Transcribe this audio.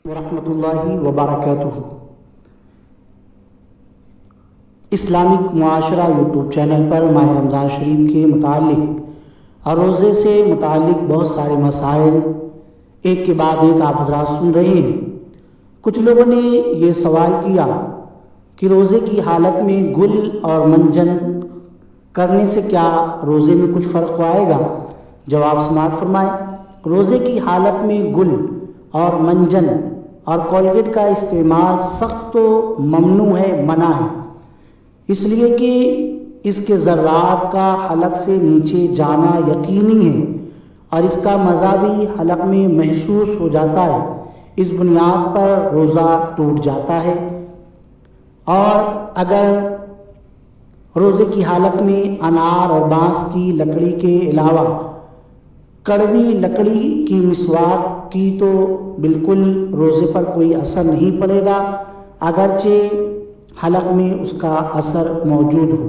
ورحمۃ اللہ وبرکاتہ۔ اسلامک معاشرہ یوٹیوب چینل پر ماہ رمضان شریف کے متعلق اور روزے سے متعلق بہت سارے مسائل ایک کے بعد ایک آپ حضرات سن رہے ہیں۔ کچھ لوگوں نے یہ سوال کیا کہ روزے کی حالت میں گل اور منجن کرنے سے کیا روزے میں کچھ فرق آئے گا؟ جواب سماعت فرمائیں۔ روزے کی حالت میں گل اور منجن اور کولگیٹ کا استعمال سخت و ممنوع ہے، منع ہے، اس لیے کہ اس کے ذرات کا حلق سے نیچے جانا یقینی ہے اور اس کا مزہ بھی حلق میں محسوس ہو جاتا ہے۔ اس بنیاد پر روزہ ٹوٹ جاتا ہے۔ اور اگر روزے کی حالت میں انار اور بانس کی لکڑی کے علاوہ کڑوی لکڑی کی مسواک کی تو بالکل روزے پر کوئی اثر نہیں پڑے گا، اگرچہ حلق میں اس کا اثر موجود ہو۔